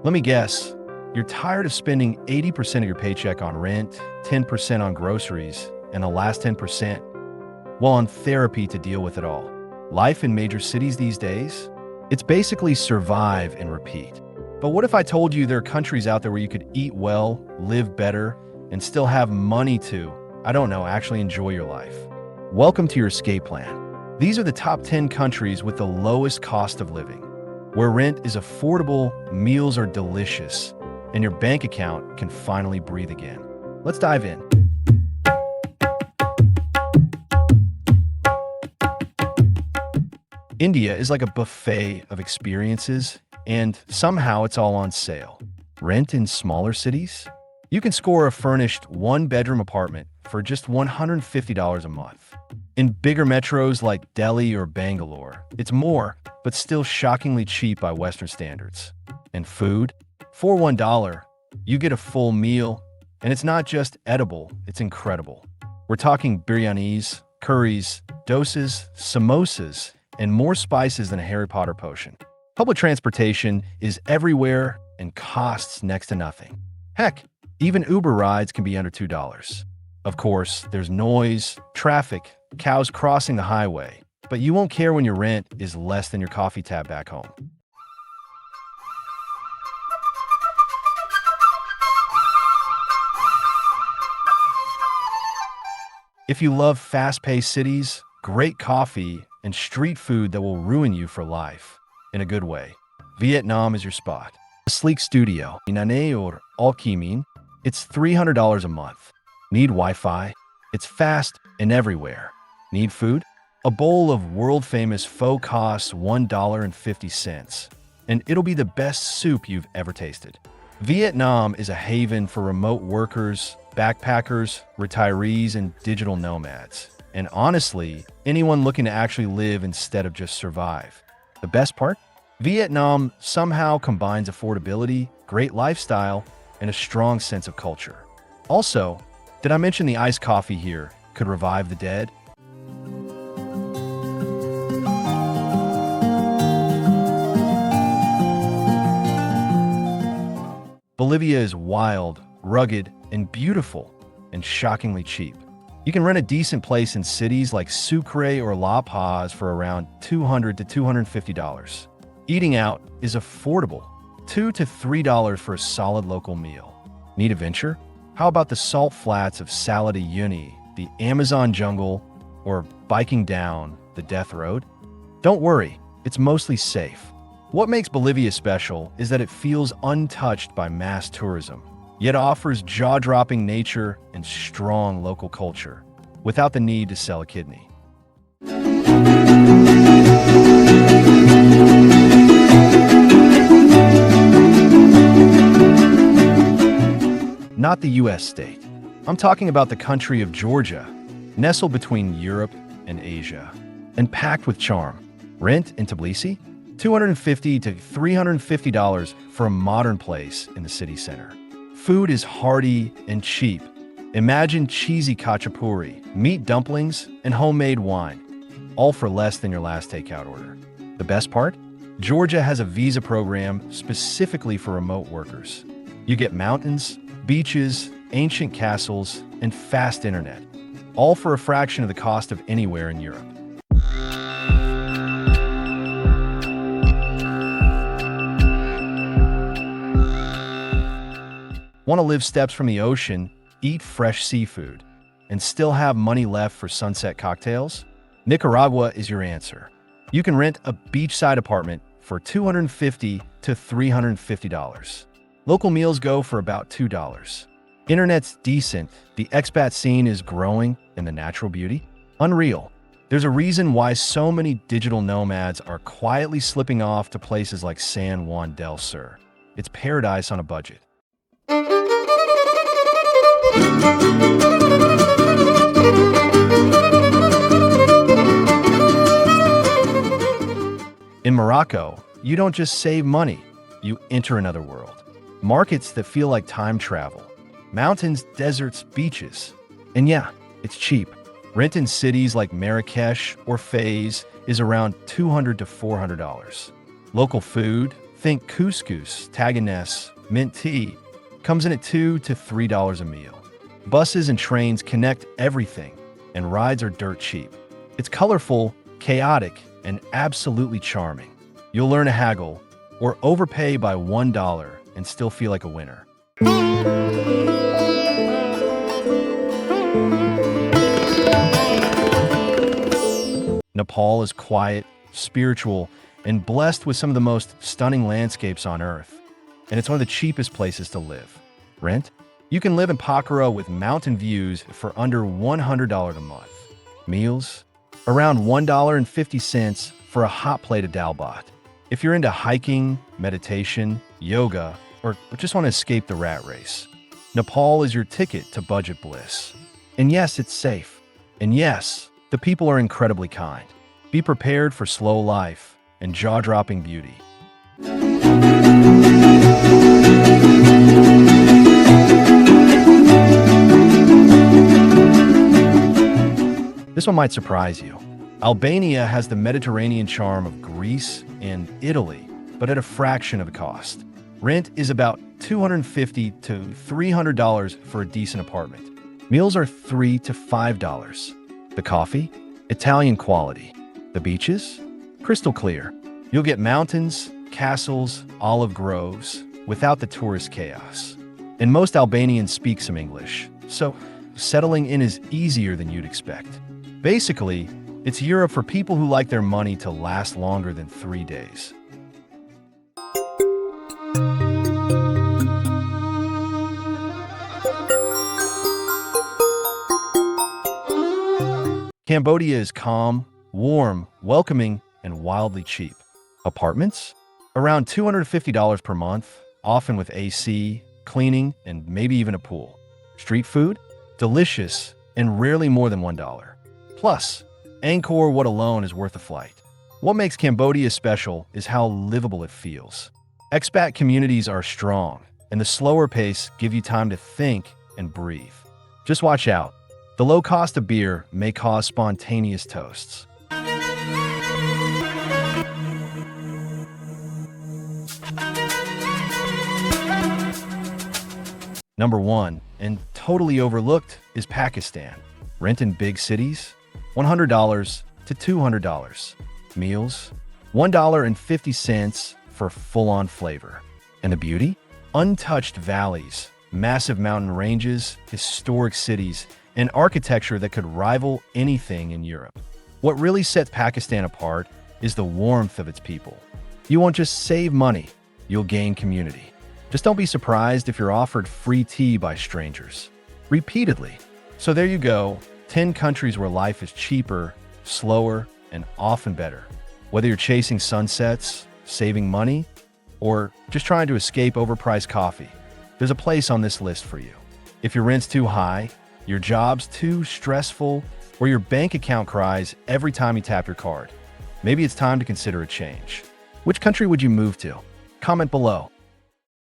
Let me guess, you're tired of spending 80% of your paycheck on rent, 10% on groceries, and the last 10%, well, on therapy to deal with it all. Life in major cities these days? It's basically survive and repeat. But what if I told you there are countries out there where you could eat well, live better, and still have money to, I don't know, actually enjoy your life? Welcome to your escape plan. These are the top 10 countries with the lowest cost of living, where rent is affordable, meals are delicious, and your bank account can finally breathe again. Let's dive in. India is like a buffet of experiences, and somehow it's all on sale. Rent in smaller cities? You can score a furnished one-bedroom apartment for just $150 a month. In bigger metros like Delhi or Bangalore, it's more, but still shockingly cheap by Western standards. And food? For $1, you get a full meal, and it's not just edible, it's incredible. We're talking biryanis, curries, dosas, samosas, and more spices than a Harry Potter potion. Public transportation is everywhere and costs next to nothing. Heck, even Uber rides can be under $2. Of course, there's noise, traffic, cows crossing the highway, but you won't care when your rent is less than your coffee tab back home. If you love fast-paced cities, great coffee, and street food that will ruin you for life, in a good way, Vietnam is your spot. A sleek studio, Inane or Alchimin, it's $300 a month. Need Wi-Fi? It's fast and everywhere. Need food? A bowl of world-famous pho costs $1.50, and it'll be the best soup you've ever tasted. Vietnam is a haven for remote workers, backpackers, retirees, and digital nomads. And honestly, anyone looking to actually live instead of just survive. The best part? Vietnam somehow combines affordability, great lifestyle, and a strong sense of culture. Also, did I mention the iced coffee here could revive the dead? Bolivia is wild, rugged, and beautiful, and shockingly cheap. You can rent a decent place in cities like Sucre or La Paz for around $200 to $250. Eating out is affordable, $2 to $3 for a solid local meal. Need adventure? How about the salt flats of Salar de Uyuni, the Amazon jungle, or biking down the Death Road? Don't worry, it's mostly safe. What makes Bolivia special is that it feels untouched by mass tourism, yet offers jaw-dropping nature and strong local culture, without the need to sell a kidney. Not the US state. I'm talking about the country of Georgia, nestled between Europe and Asia, and packed with charm. Rent in Tbilisi? $250 to $350 for a modern place in the city center. Food is hearty and cheap. Imagine cheesy khachapuri, meat dumplings, and homemade wine, all for less than your last takeout order. The best part? Georgia has a visa program specifically for remote workers. You get mountains, beaches, ancient castles, and fast internet, all for a fraction of the cost of anywhere in Europe. Want to live steps from the ocean, eat fresh seafood, and still have money left for sunset cocktails? Nicaragua is your answer. You can rent a beachside apartment for $250 to $350. Local meals go for about $2. Internet's decent, the expat scene is growing, and the natural beauty? Unreal. There's a reason why so many digital nomads are quietly slipping off to places like San Juan del Sur. It's paradise on a budget. In Morocco, you don't just save money, you enter another world. Markets that feel like time travel. Mountains, deserts, beaches. And yeah, it's cheap. Rent in cities like Marrakesh or Fez is around $200 to $400. Local food, Think couscous, taginess, mint tea. Comes in at $2 to $3 a meal. Buses and trains connect everything, and rides are dirt cheap. It's colorful, chaotic, and absolutely charming. You'll learn to haggle or overpay by $1 and still feel like a winner. Nepal is quiet, spiritual, and blessed with some of the most stunning landscapes on Earth. And it's one of the cheapest places to live. Rent? You can live in Pokhara with mountain views for under $100 a month. Meals? Around $1.50 for a hot plate of dal bhat. If you're into hiking, meditation, yoga, or just want to escape the rat race, Nepal is your ticket to budget bliss. And yes, it's safe. And yes, the people are incredibly kind. Be prepared for slow life and jaw-dropping beauty. This one might surprise you. Albania has the Mediterranean charm of Greece and Italy, but at a fraction of the cost. Rent is about $250 to $300 for a decent apartment. Meals are $3 to $5. The coffee? Italian quality. The beaches? Crystal clear. You'll get mountains, castles, olive groves, without the tourist chaos. And most Albanians speak some English, so settling in is easier than you'd expect. Basically, it's Europe for people who like their money to last longer than 3 days. Cambodia is calm, warm, welcoming, and wildly cheap. Apartments? Around $250 per month, often with AC, cleaning, and maybe even a pool. Street food? Delicious, and rarely more than $1. Plus, Angkor Wat alone is worth a flight. What makes Cambodia special is how livable it feels. Expat communities are strong, and the slower pace give you time to think and breathe. Just watch out. The low cost of beer may cause spontaneous toasts. Number 1, and totally overlooked, is Pakistan. Rent in big cities? $100 to $200. Meals? $1.50 for full-on flavor. And the beauty? Untouched valleys, massive mountain ranges, historic cities, and architecture that could rival anything in Europe. What really sets Pakistan apart is the warmth of its people. You won't just save money, you'll gain community. Just don't be surprised if you're offered free tea by strangers. Repeatedly. So there you go, 10 countries where life is cheaper, slower, and often better. Whether you're chasing sunsets, saving money, or just trying to escape overpriced coffee, there's a place on this list for you. If your rent's too high, your job's too stressful, or your bank account cries every time you tap your card, maybe it's time to consider a change. Which country would you move to? Comment below.